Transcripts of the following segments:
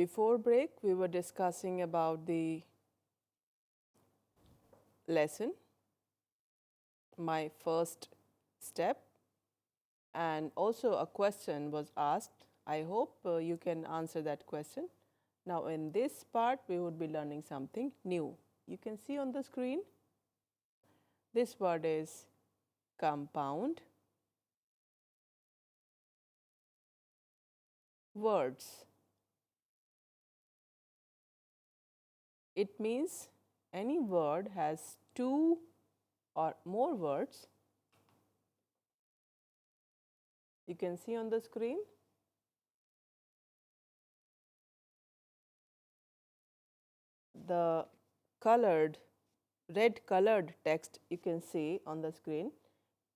Before break, we were discussing about the lesson, my first step, and also a question was asked. I hope you can answer that question. Now, in this part, we would be learning something new. You can see on the screen, this word is compound words. It means any word has two or more words. You can see on the screen. The red colored text you can see on the screen,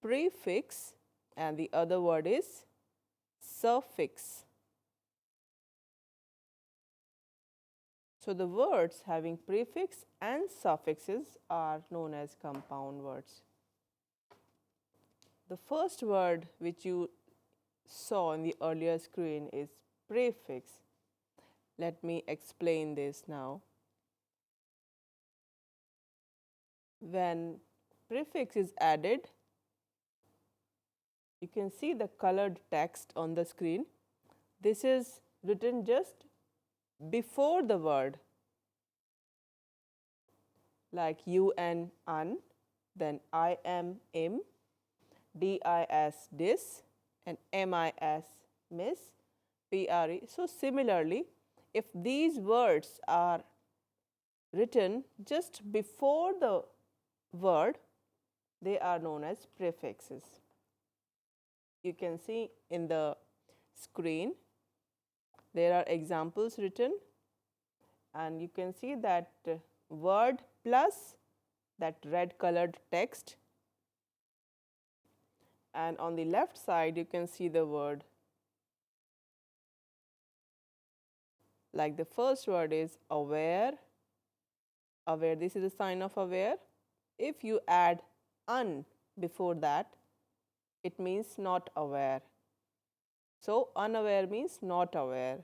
prefix, and the other word is suffix. So the words having prefix and suffixes are known as compound words. The first word which you saw in the earlier screen is prefix. Let me explain this now. When prefix is added, you can see the colored text on the screen. This is written just before the word, like un, then I am, im, dis, dis, and mis, miss, pre. So similarly, if these words are written just before the word, they are known as prefixes. You can see in the screen, there are examples written, and you can see that word plus that red colored text, and on the left side you can see the word, like the first word is aware. Aware, this is a sign of aware. If you add un before that, it means not aware. So unaware means not aware.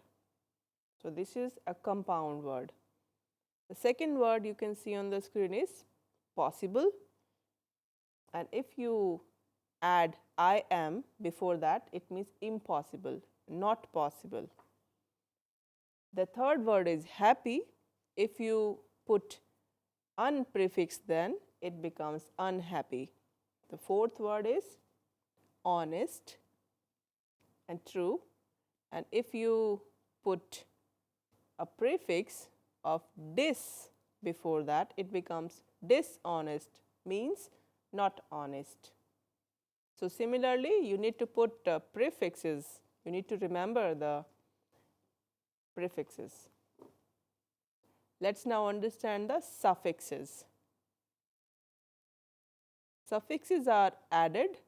So this is a compound word. The second word you can see on the screen is possible, and if you add I am before that, it means impossible, not possible. The third word is happy. If you put un prefix, then it becomes unhappy. The fourth word is honest and true, and if you put a prefix of dis before that, it becomes dishonest, means not honest. So similarly, you need to put prefixes. You need to remember the prefixes. Let's now understand the suffixes. Suffixes are added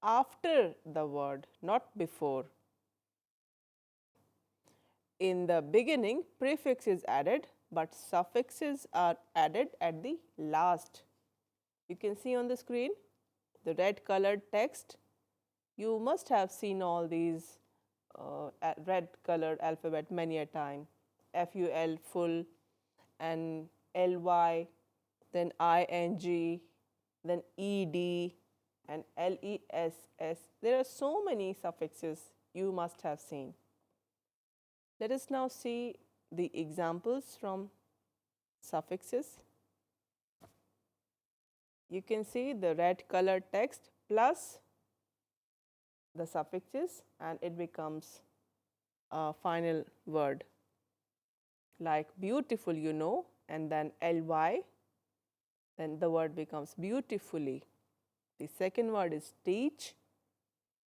after the word, not before. In the beginning, prefix is added, but suffixes are added at the last. You can see on the screen the red colored text. You must have seen all these red colored alphabet many a time. FUL, full, and LY, then ING, then ED, and LESS. There are so many suffixes you must have seen. Let us now see the examples from suffixes. You can see the red colored text plus the suffixes, and it becomes a final word. Like beautiful, you know, and then ly, then the word becomes beautifully. The second word is teach,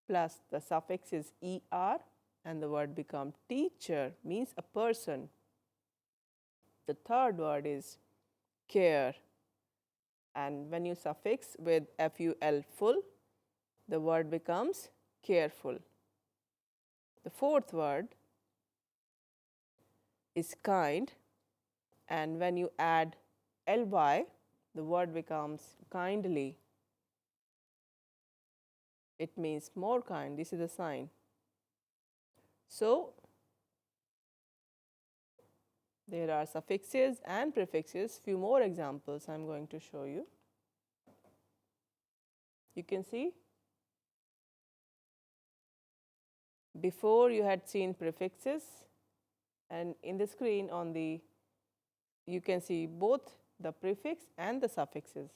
plus the suffix is er, and the word becomes teacher, means a person. The third word is care, and when you suffix with ful, full, the word becomes careful. The fourth word is kind, and when you add ly, the word becomes kindly. It means more kind. This is the sign. So There are suffixes and prefixes. Few more examples I'm going to show you. You can see before you had seen prefixes, and in the screen on the you can see both the prefix and the suffixes.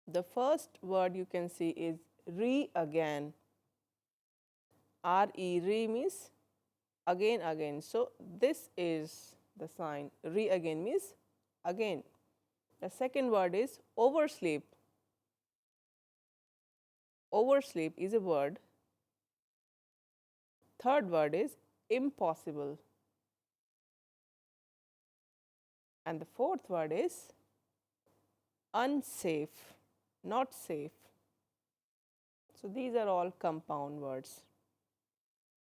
The first word you can see is re again. Re means again again. So this is the sign. Re again means again. The second word is oversleep. Oversleep is a word. Third word is impossible. And the fourth word is unsafe, not safe. So these are all compound words.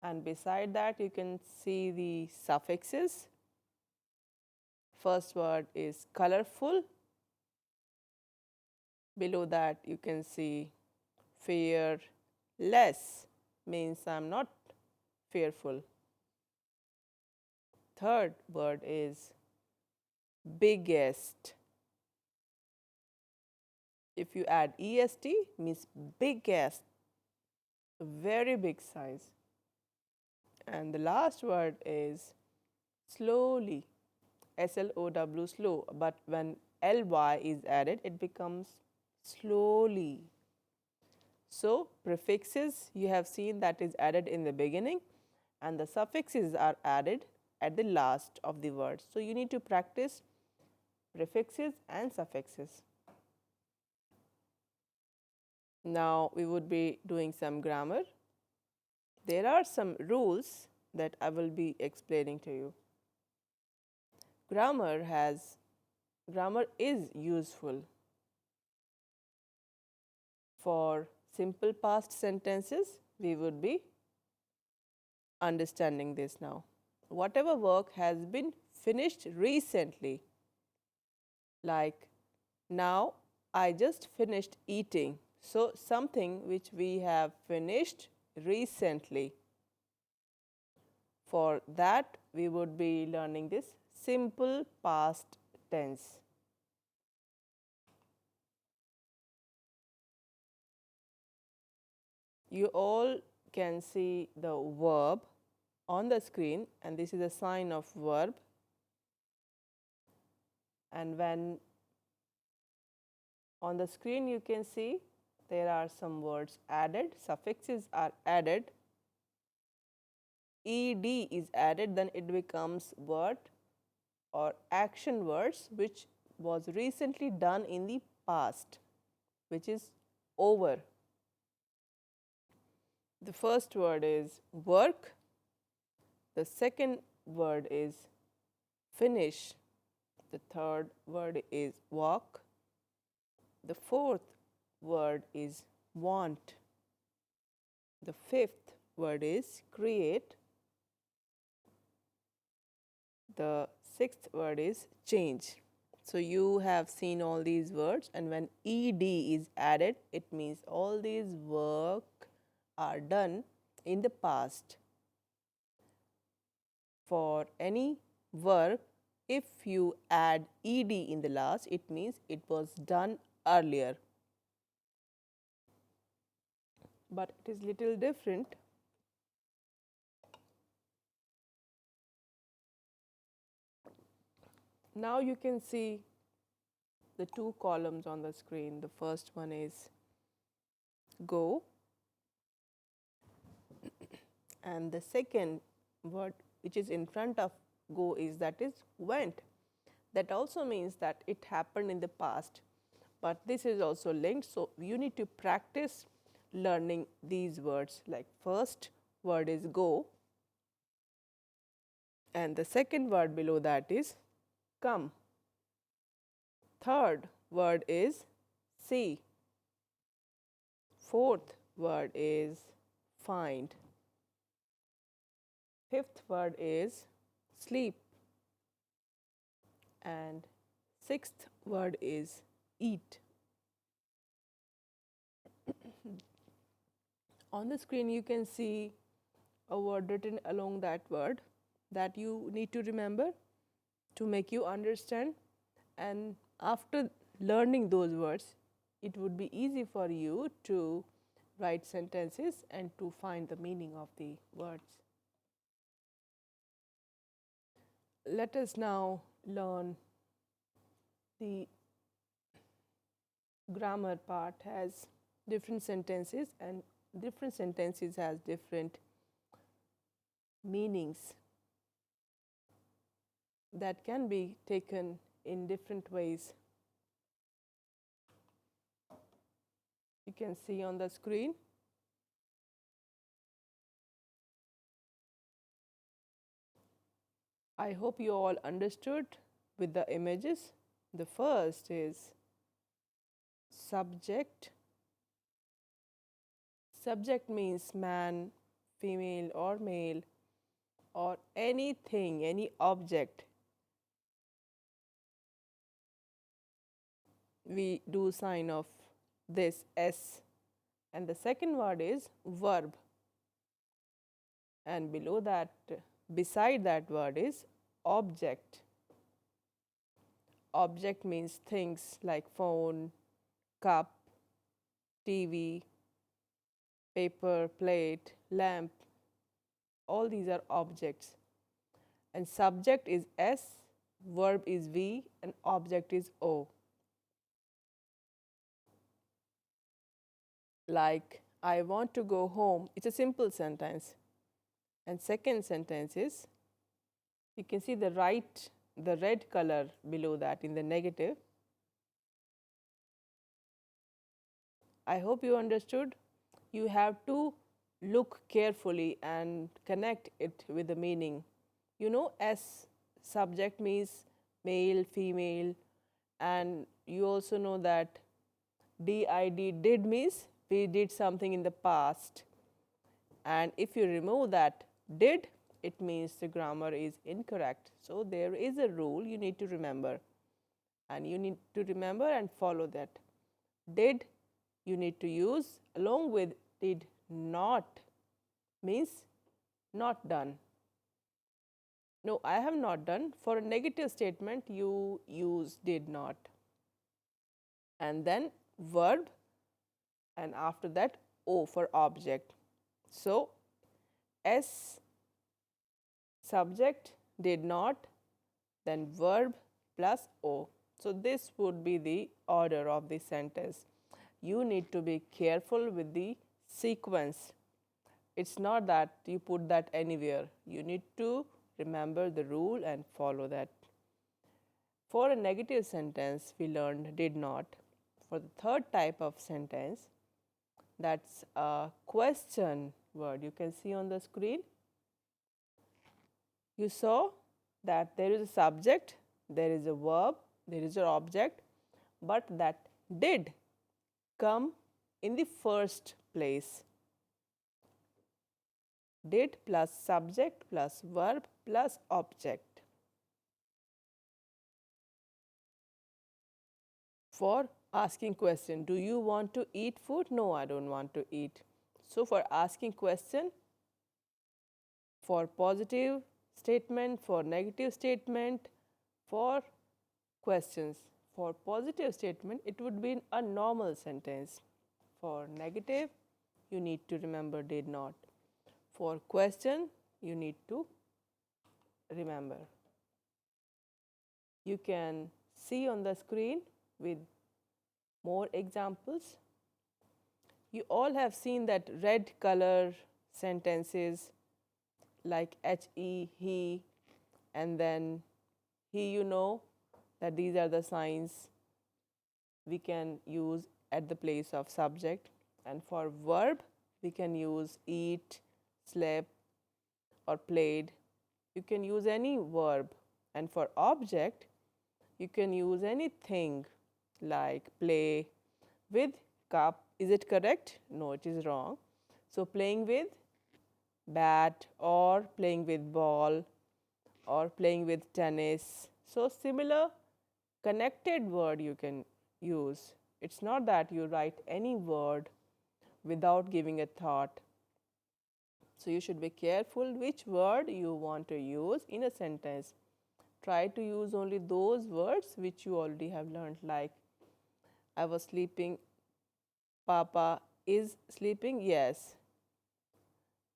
And beside that, you can see the suffixes. First word is colorful. Below that, you can see fearless, means I'm not fearful. Third word is biggest. If you add est, means biggest, very big size. And the last word is slowly, slow, slow. But when ly is added, it becomes slowly. So prefixes you have seen that is added in the beginning, and the suffixes are added at the last of the word. So you need to practice prefixes and suffixes. Now we would be doing some grammar. There are some rules that I will be explaining to you. Grammar is useful for simple past sentences. We would be understanding this now. Whatever work has been finished recently, like now I just finished eating. So something which we have finished recently. For that, we would be learning this simple past tense. You all can see the verb on the screen, and this is a sign of verb. And when on the screen you can see there are some words added, suffixes are added, ed is added, then it becomes word or action words which was recently done in the past, which is over. The first word is work, the second word is finish, the third word is walk, the fourth word is want, the fifth word is create, the sixth word is change. So you have seen all these words, and when ed is added, it means all these work are done in the past. For any work, if you add ed in the last, it means it was done earlier. But it is little different. Now you can see the two columns on the screen. The first one is go, and the second word which is in front of go is went. That also means that it happened in the past, but this is also linked, so you need to practice learning these words. Like first word is go, and the second word below that is come. Third word is see. Fourth word is find. Fifth word is sleep. And sixth word is eat. On the screen you can see a word written along that word that you need to remember. to make you understand, and after learning those words, it would be easy for you to write sentences and to find the meaning of the words. Let us now learn the grammar part. Has different sentences, and different sentences has different meanings that can be taken in different ways. You can see on the screen. I hope you all understood with the images. The first is subject. Subject means man, female, or male, or anything, any object. We do sign of this S. And the second word is verb. And below that, beside that word is object. Object means things like phone, cup, TV, paper, plate, lamp. All these are objects. And subject is S, verb is V, and object is O. Like, I want to go home. It's a simple sentence. And second sentence is, you can see the red color below that in the negative. I hope you understood. You have to look carefully and connect it with the meaning. You know, S, subject means male, female, and you also know that did means we did something in the past. And if you remove that did, it means the grammar is incorrect. So there is a rule you need to remember, and you need to remember and follow that. Did you need to use along with did not, means not done. No, I have not done. For a negative statement, you use did not. And then verb, and after that O for object. So S, subject, did not, then verb plus O. So this would be the order of the sentence. You need to be careful with the sequence. It's not that you put that anywhere. You need to remember the rule and follow that. For a negative sentence, we learned did not. For the third type of sentence, that's a question word. You can see on the screen. You saw that there is a subject, there is a verb, there is an object, but that did come in the first place. Did plus subject plus verb plus object. For asking question, do you want to eat food? No, I don't want to eat. So for asking question, for positive statement, for negative statement, for questions. For positive statement, it would be a normal sentence. For negative, you need to remember did not. For question, you need to remember. You can see on the screen with more examples. You all have seen that red color sentences like he, and then he, you know that these are the signs we can use at the place of subject. And for verb, we can use eat, slept, or played. You can use any verb. And for object, you can use anything like play with cup. Is it correct? No, it is wrong. So playing with bat, or playing with ball, or playing with tennis. So similar connected word you can use. It's not that you write any word without giving a thought. So you should be careful which word you want to use in a sentence. try to use only those words which you already have learned, like I was sleeping, Papa is sleeping, yes.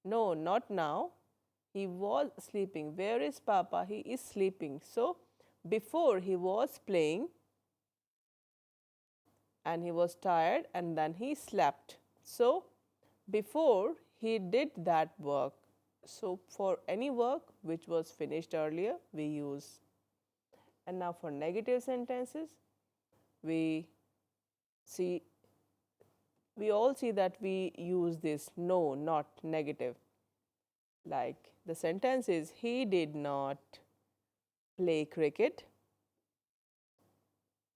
No, not now. He was sleeping. Where is Papa? He is sleeping. So, before he was playing and he was tired and then he slept. So, before he did that work. So, for any work which was finished earlier, we use. And now for negative sentences, we see, we all see that we use this no, not negative. Like the sentence is, he did not play cricket.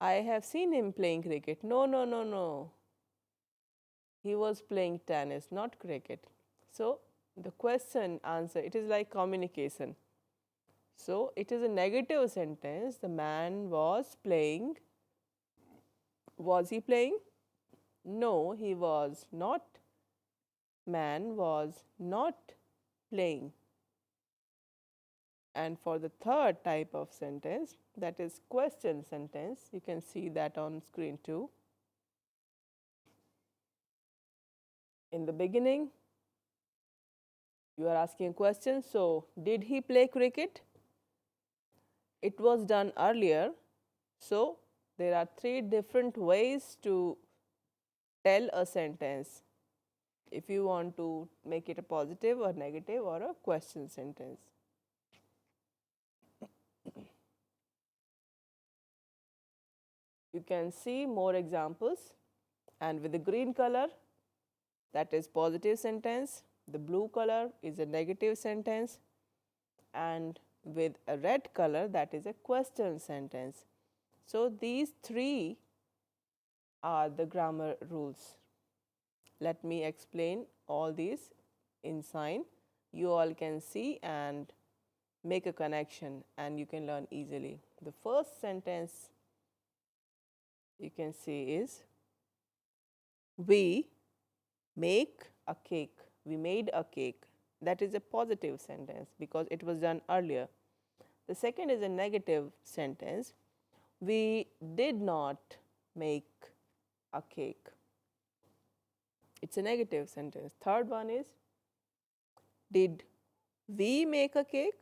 I have seen him playing cricket. No, no, no, no. He was playing tennis, not cricket. So, the question answer, it is like communication. So, it is a negative sentence. The man was playing. Was he playing? No, he was not. Man was not playing. And for the third type of sentence, that is question sentence, you can see that on screen too. In the beginning, you are asking a question. So, did he play cricket? It was done earlier. So, there are three different ways to tell a sentence if you want to make it a positive or negative or a question sentence. You can see more examples, and with the green color, that is positive sentence. The blue color is a negative sentence, and with a red color, that is a question sentence. So, these three are the grammar rules. Let me explain all these in sign. You all can see and make a connection, and you can learn easily. The first sentence you can see is, we make a cake. We made a cake. That is a positive sentence because it was done earlier. The second is a negative sentence. We did not make a cake. It's a negative sentence. Third one is, did we make a cake?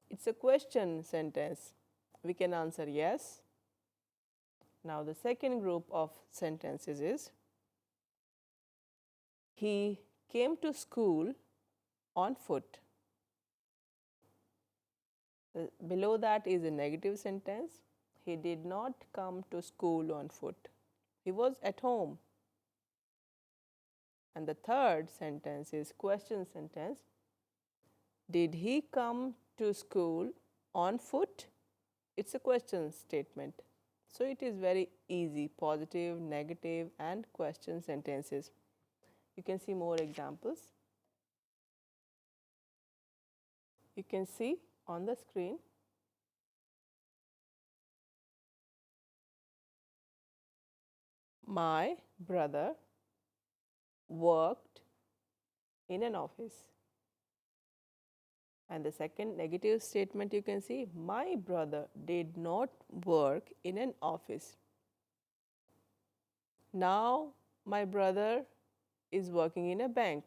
It's a question sentence. We can answer yes. Now, the second group of sentences is, he came to school on foot. Below that is a negative sentence. He did not come to school on foot. He was at home. And the third sentence is question sentence. Did he come to school on foot? It's a question statement. So it is very easy, positive, negative, and question sentences. You can see more examples. You can see on the screen. My brother worked in an office. And the second negative statement you can see, my brother did not work in an office. Now my brother is working in a bank.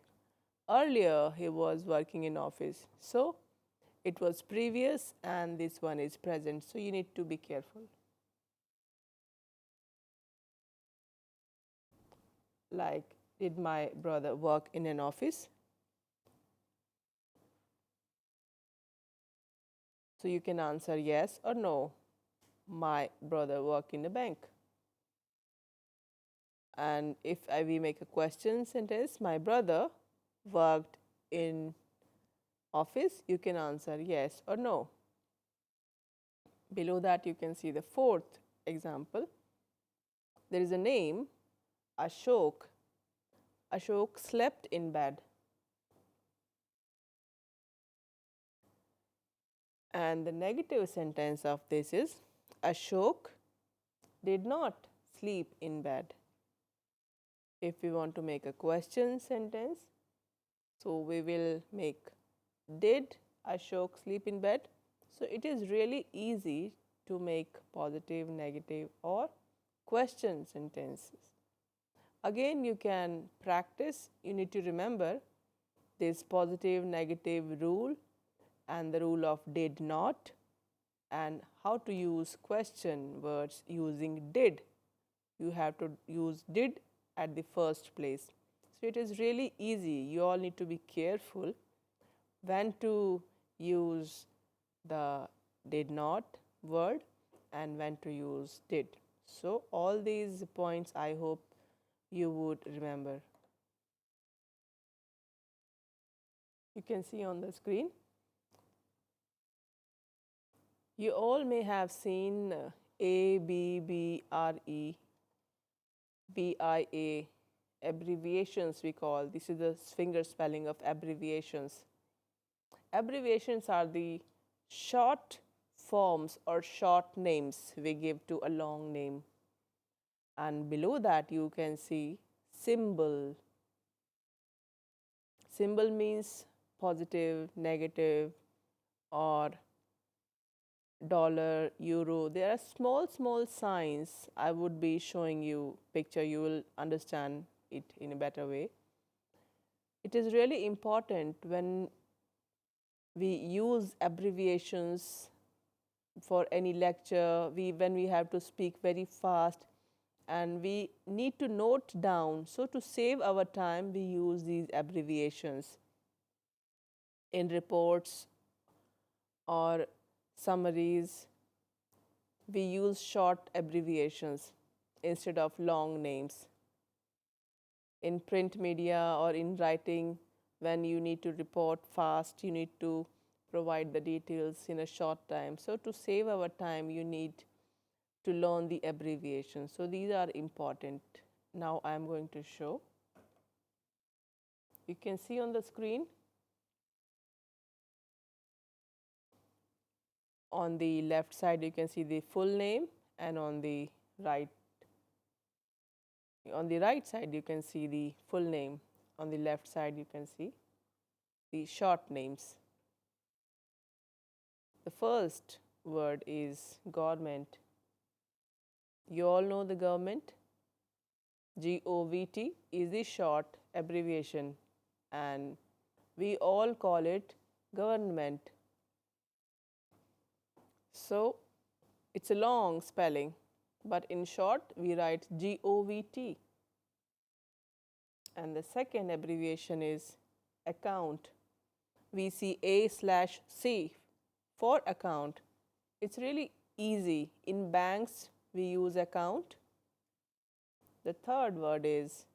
Earlier he was working in office. So it was previous and this one is present. So you need to be careful. Like, did my brother work in an office? So you can answer yes or no. My brother worked in a bank. And if we make a question sentence, my brother worked in office, you can answer yes or no. Below that you can see the fourth example. There is a name, Ashok. Ashok slept in bed. And the negative sentence of this is, Ashok did not sleep in bed. If we want to make a question sentence, so we will make, did Ashok sleep in bed? So it is really easy to make positive, negative, or question sentences. Again, you can practice. You need to remember this positive, negative rule and the rule of did not, and how to use question words using did. You have to use did at the first place. So it is really easy. You all need to be careful when to use the did not word and when to use did. So all these points I hope you would remember. You can see on the screen. You all may have seen A, B, B, R, E, B, I, A, abbreviations we call. This is the finger spelling of abbreviations. Abbreviations are the short forms or short names we give to a long name. And below that you can see symbol. Symbol means positive, negative, or dollar, euro. There are small signs. I would be showing you picture. You will understand it in a better way. It is really important when we use abbreviations for any lecture, when we have to speak very fast and we need to note down. So to save our time, we use these abbreviations in reports or summaries. We use short abbreviations instead of long names. In print media or in writing, when you need to report fast, you need to provide the details in a short time. So to save our time, you need to learn the abbreviations. So these are important. Now I am going to show. You can see on the screen. On the left side, you can see the full name, and on the right side, you can see the full name. On the left side, you can see the short names. The first word is government. You all know the government. GOVT is the short abbreviation, and we all call it government. So it's a long spelling, but in short, we write GOVT. And the second abbreviation is account. We see A/C for account. It's really easy. In banks, we use account. The third word is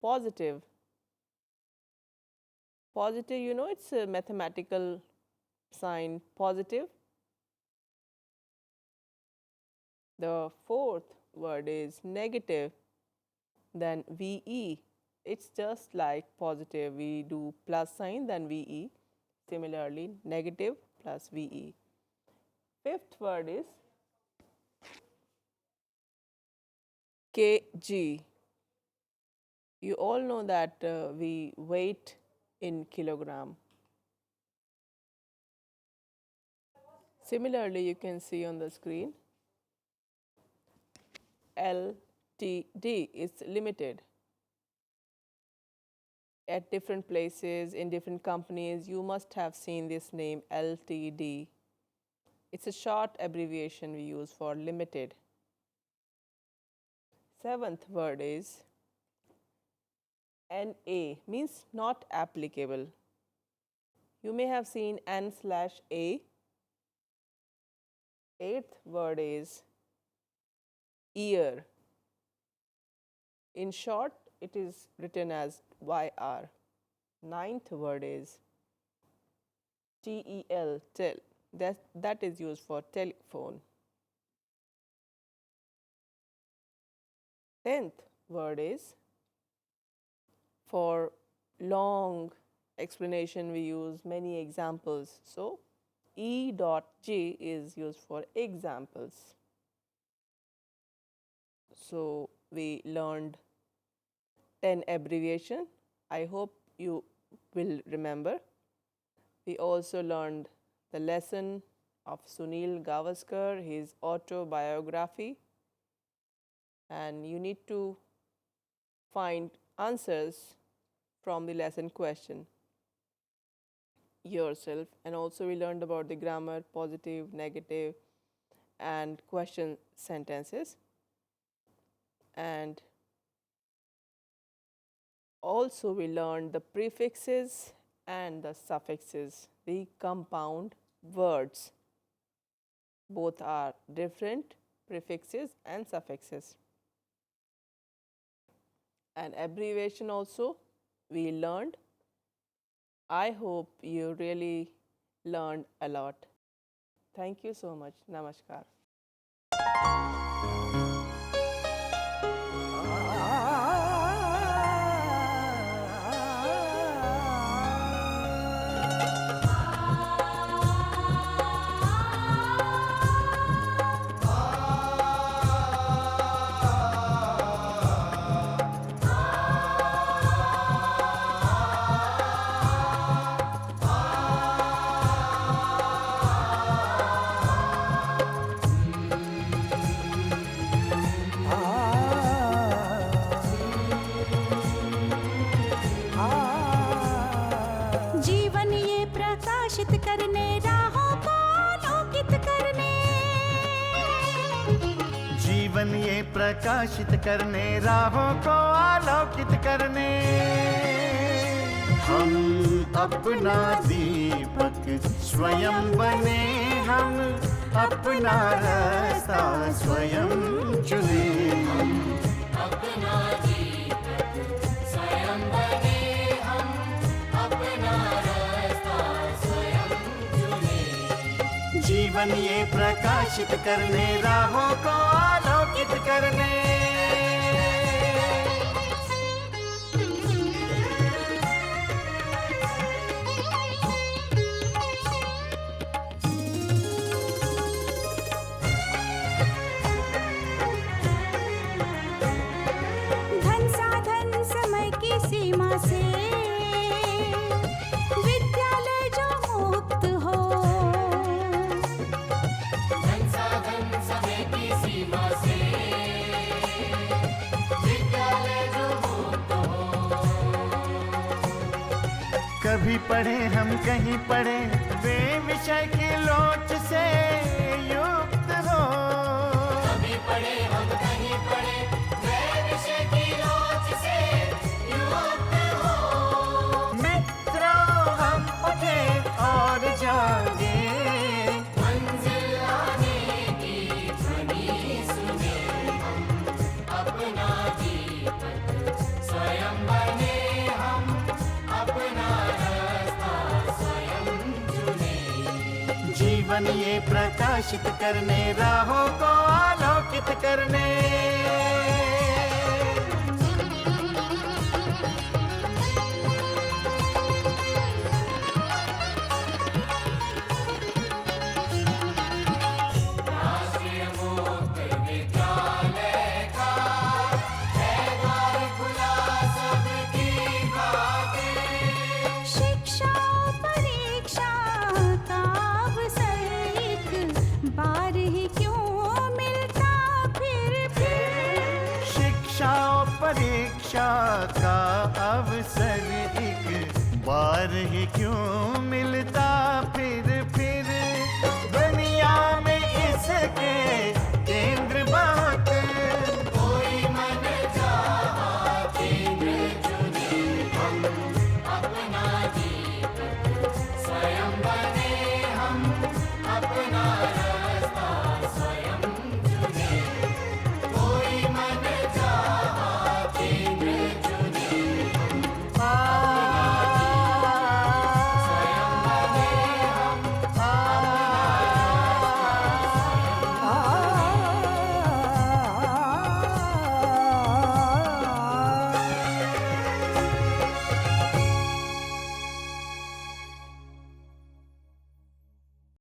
positive. Positive, you know, it's a mathematical sign, positive. The fourth word is negative. Then VE. It's just like positive. We do plus sign, then VE. Similarly, negative plus VE. Fifth word is kg. You all know that we weight in kilogram. Similarly, you can see on the screen LTD is limited. At different places, in different companies, you must have seen this name LTD. It's a short abbreviation we use for limited. Seventh word is NA, means not applicable. You may have seen N/A. Eighth word is year. In short, it is written as YR. Ninth word is TEL, tel. That is used for telephone. 10th word is for long explanation, we use many examples. So E.G is used for examples. So we learned 10 abbreviation. I hope you will remember. We also learned the lesson of Sunil Gavaskar, his autobiography, and you need to find answers from the lesson question yourself. And also we learned about the grammar, positive, negative, and question sentences. And also we learned the prefixes and the suffixes, the compound words. Both are different, prefixes and suffixes. And abbreviation also we learned. I hope you really learned a lot. Thank you so much. Namaskar. जीवन ये प्रकाशित करने राहों को आलोकित करने, जीवन ये प्रकाशित करने राहों को आलोकित करने, हम अपना दीपक स्वयं बने, हम अपना रास्ता स्वयं चुने, हम अपना दीपक स्वयं बने, हम अपना रास्ता स्वयं चुने। जीवन ये प्रकाशित करने राहों को आलोकित करने। धन साधन समय की सीमा से विद्यालय जो मुक्त हो, धन साधन समय की सीमा से विद्यालय जो मुक्त हो। कभी पढ़े हम कहीं पढ़े वे विषय की लोच से युक्त हो, कभी पढ़े हम कहीं पढ़े वे विषय की लोच से युक्त हो। मित्रों हम उठे और जागे, मंजिल आने की ध्वनि सुने, हम अपना दीपक स्वयं बने, हम अपना रास्ता स्वयं चुने। जीवन ये प्रकाशित करने राहों को आलोकित करने। राष्ट्रीय मुक्त विद्यालय का है द्वार खुला सबकी खातिर। शिक्षा परीक्षा का अवसर एक बार ही क्यों मिलता फिर। शिक्षा और परीक्षा का